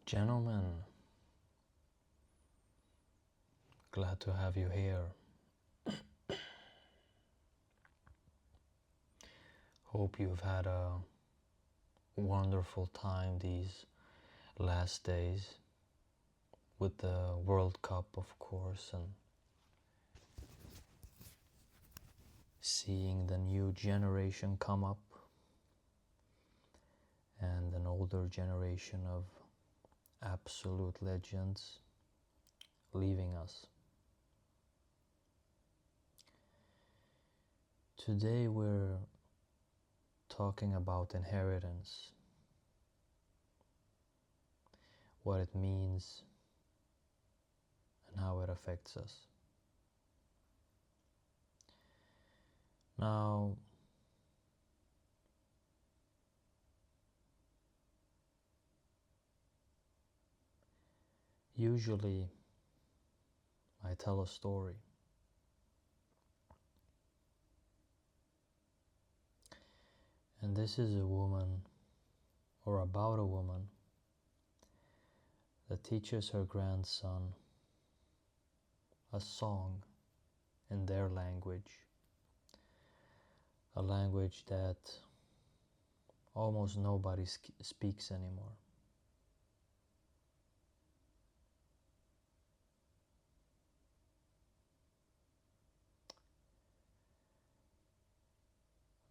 Gentlemen, glad to have you here. Hope you've had a wonderful time these last days with the World Cup, of course, and seeing the new generation come up and an older generation of absolute legends leaving us. Today we're talking about inheritance, what it means and how it affects us. Now, usually I tell a story. And this is a woman, or about a woman, that teaches her grandson a song in their language, a language that almost nobody speaks anymore.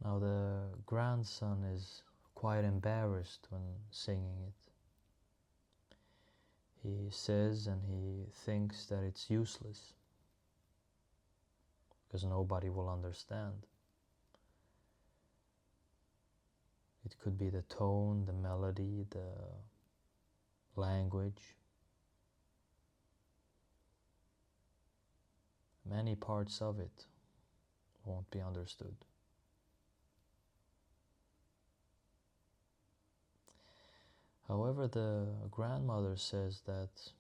Now the grandson is quite embarrassed when singing it. He says and he thinks that it's useless because nobody will understand. It could be the tone, the melody, the language. Many parts of it won't be understood. However, the grandmother says that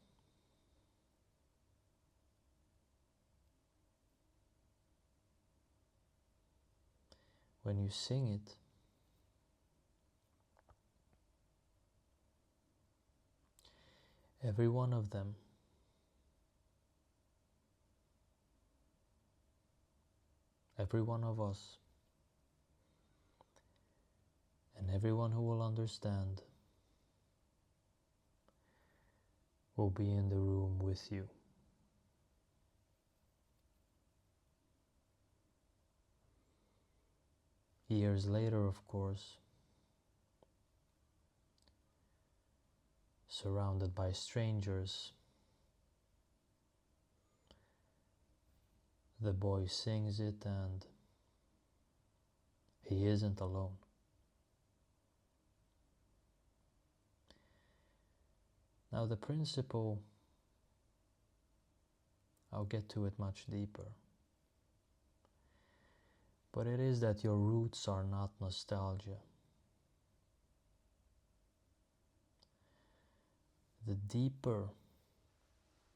when you sing it, every one of them every one of us and everyone who will understand will be in the room with you. Years later, of course, surrounded by strangers, the boy sings it and he isn't alone. Now the principle, I'll get to it much deeper, but it is that your roots are not nostalgia. The deeper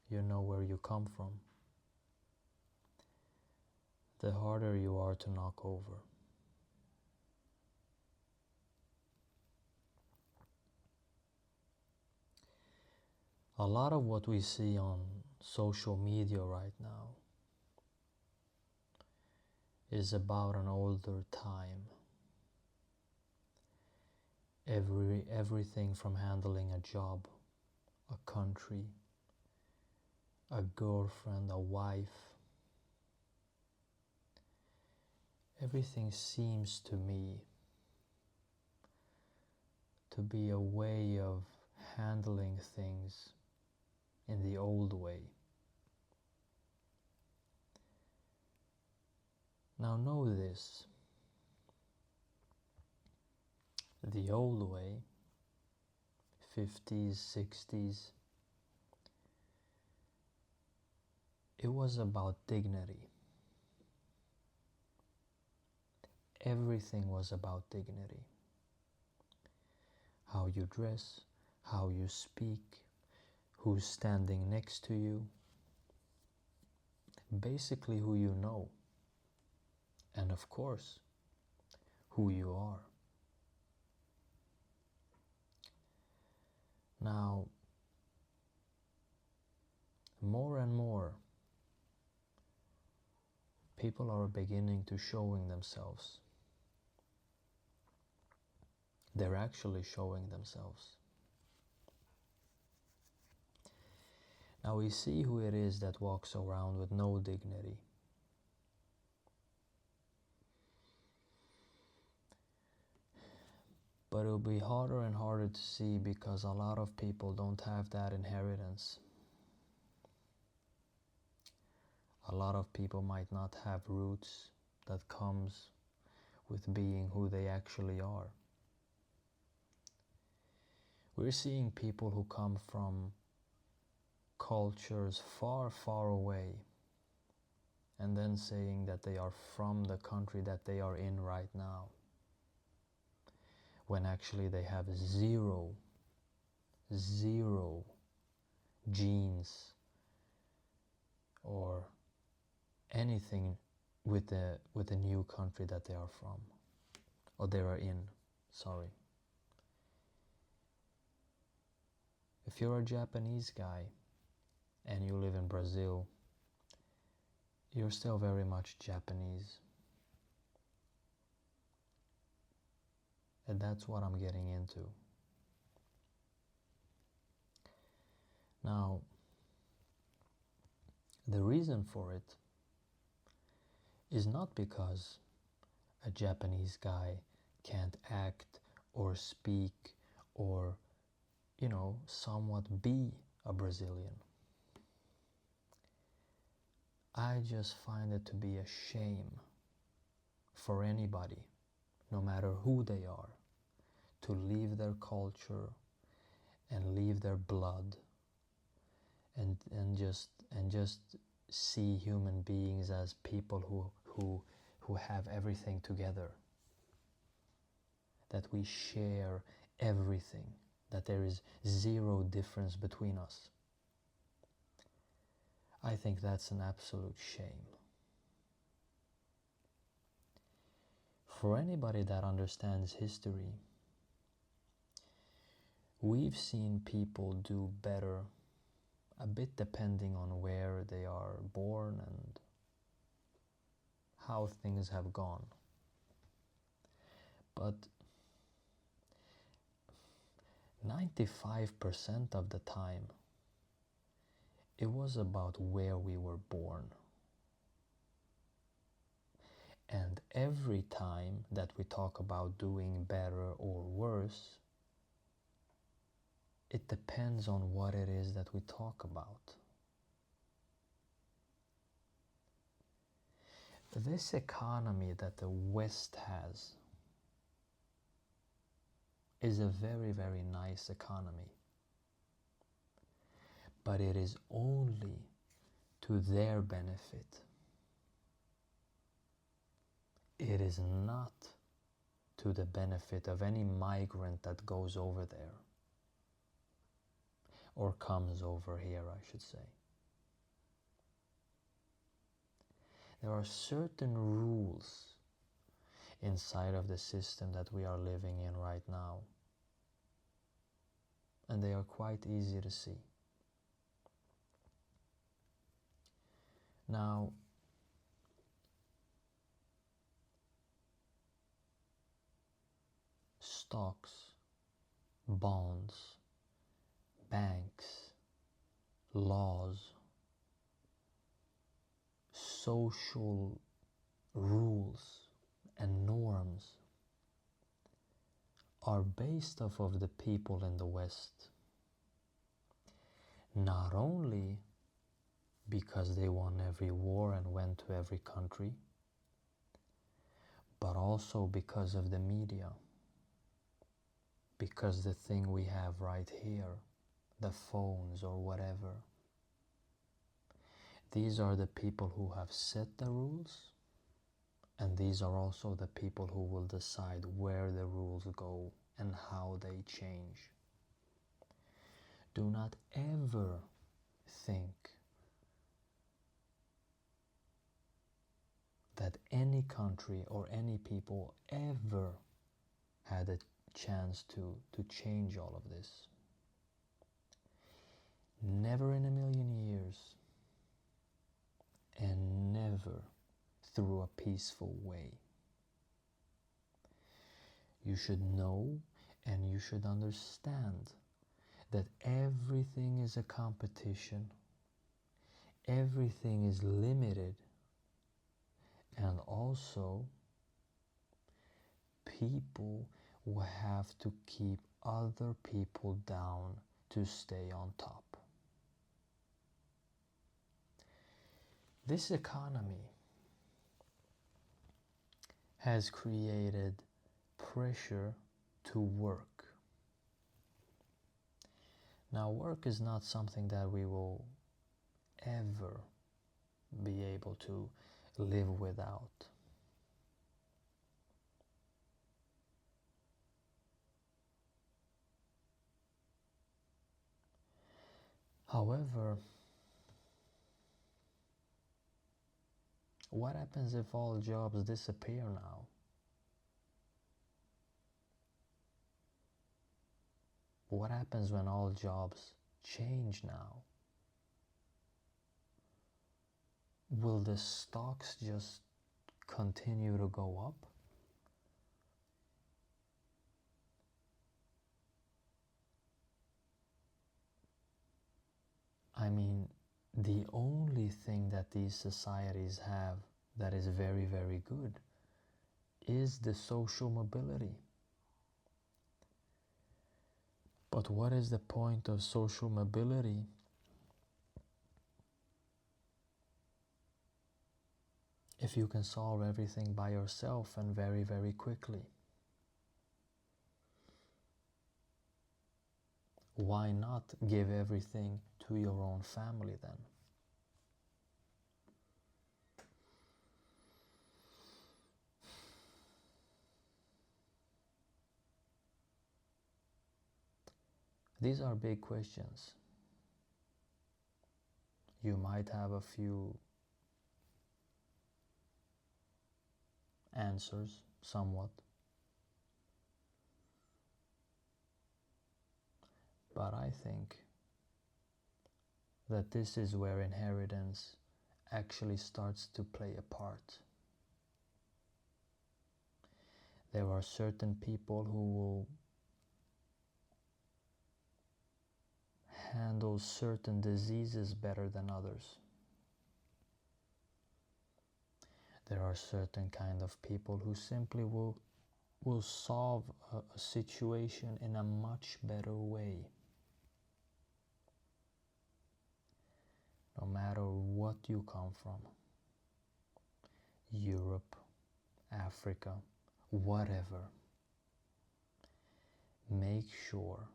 you know where you come from, the harder you are to knock over. A lot of what we see on social media right now is about an older time. Everything from handling a job, a country, a girlfriend, a wife. Everything seems to me to be a way of handling things in the old way. Now know this, the old way, 50s, 60s, it was about dignity. Everything was about dignity. How you dress, how you speak, who's standing next to you, basically who you know, and of course, who you are. Now, people are beginning to showing themselves. They're actually showing themselves. Now we see who it is that walks around with no dignity. But it'll be harder and harder to see because a lot of people don't have that inheritance. A lot of people might not have roots that comes with being who they actually are. We're seeing people who come from cultures far, far away and then saying that they are from the country that they are in right now, when actually they have zero genes or anything with the new country that they are from, or they are in, sorry. If you're a Japanese guy and you live in Brazil, you're still very much Japanese. And that's what I'm getting into. Now, the reason for it is not because a Japanese guy can't act or speak or, somewhat be a Brazilian. I just find it to be a shame for anybody, no matter who they are, to leave their culture and leave their blood and just see human beings as people who have everything together, that we share everything, that there is zero difference between us. I think that's an absolute shame. For anybody that understands history, we've seen people do better, a bit depending on where they are born and how things have gone. But 95% of the time, it was about where we were born. And every time that we talk about doing better or worse, it depends on what it is that we talk about. This economy that the West has is a very, very nice economy. But it is only to their benefit. It is not to the benefit of any migrant that goes over there, or comes over here, I should say. There are certain rules inside of the system that we are living in right now, and they are quite easy to see. Now, stocks, bonds, banks, laws, social rules and norms are based off of the people in the West. Not only because they won every war and went to every country, but also because of the media. Because the thing we have right here, the phones or whatever, these are the people who have set the rules, and these are also the people who will decide where the rules go and how they change. Do not ever think that any country or any people ever had a chance to change all of this. Never in a million years, and never through a peaceful way. You should know and you should understand that everything is a competition, everything is limited, and also people will have to keep other people down to stay on top. This economy has created pressure to work. Now, work is not something that we will ever be able to live without. However, what happens if all jobs disappear now? What happens when all jobs change now? Will the stocks just continue to go up? I mean, the only thing that these societies have that is very, very good is the social mobility. But what is the point of social mobility if you can solve everything by yourself and very, very quickly? Why not give everything to your own family then? These are big questions. You might have a few answers, somewhat. But I think that this is where inheritance actually starts to play a part. There are certain people who will handle certain diseases better than others. There are certain kind of people who simply will solve a situation in a much better way. No matter what you come from, Europe, Africa, whatever, make sure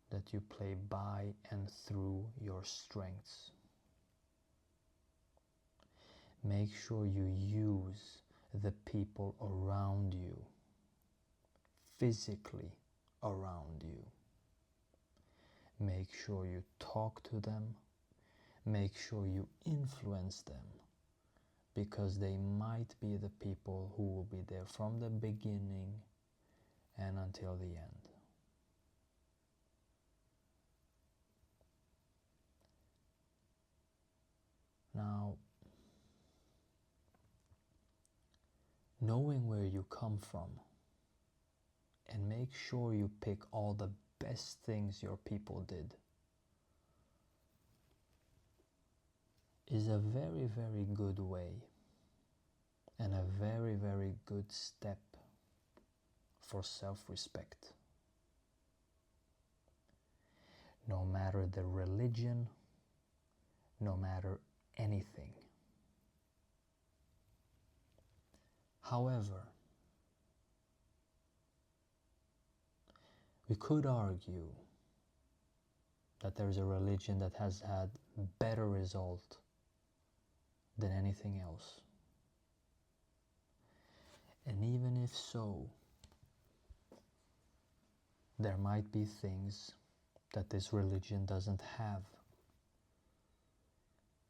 that you play by and through your strengths. Make sure you use the people around you, physically around you. Make sure you talk to them. Make sure you influence them, because they might be the people who will be there from the beginning and until the end. Now, knowing where you come from and make sure you pick all the best things your people did is a very, very good way and a very, very good step for self-respect. No matter the religion, no matter anything. However, we could argue that there is a religion that has had better result than anything else. And even if so, there might be things that this religion doesn't have.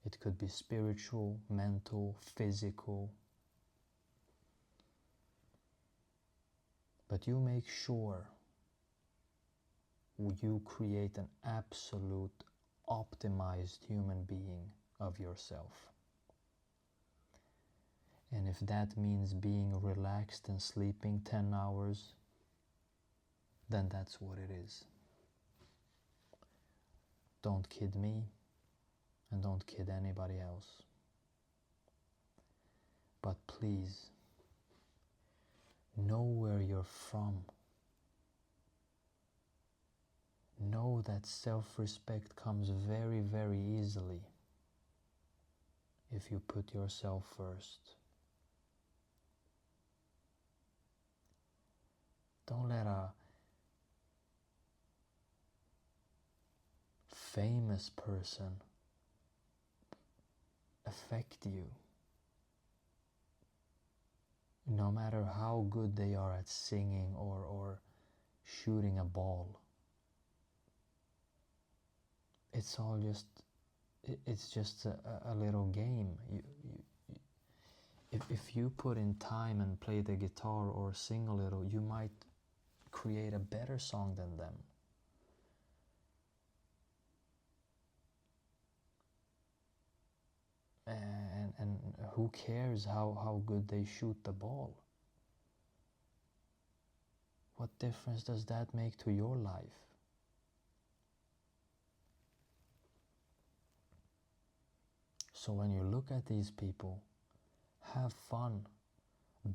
It could be spiritual, mental, physical. But you make sure you create an absolute optimized human being of yourself. And if that means being relaxed and sleeping 10 hours, then that's what it is. Don't kid me, and don't kid anybody else. But please, know where you're from. Know that self-respect comes very, very easily if you put yourself first. Don't let a famous person affect you. No matter how good they are at singing or shooting a ball. It's all just, it's just a little game. If you put in time and play the guitar or sing a little, you might create a better song than them. And who cares how good they shoot the ball? What difference does that make to your life? So when you look at these people, have fun,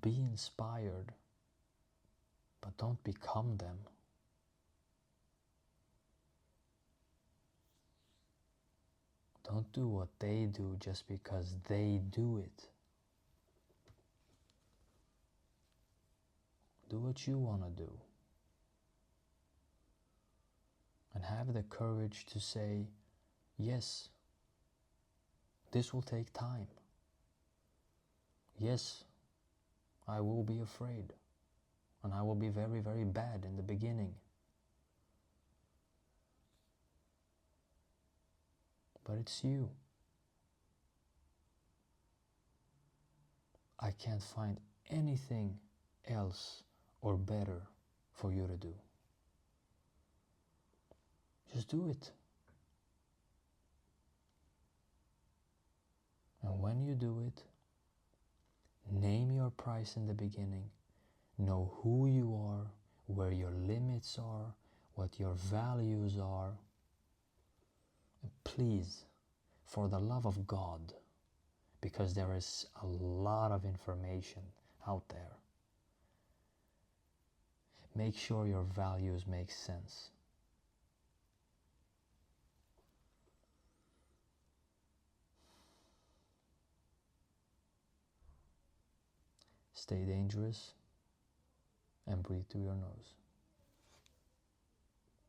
be inspired, but don't become them. Don't do what they do just because they do it. Do what you want to do. And have the courage to say, yes, this will take time. Yes, I will be afraid. And I will be very, very bad in the beginning. But it's you. I can't find anything else or better for you to do. Just do it. And when you do it, name your price in the beginning. Know who you are, where your limits are, what your values are. And please, for the love of God, because there is a lot of information out there, make sure your values make sense. Stay dangerous and breathe through your nose.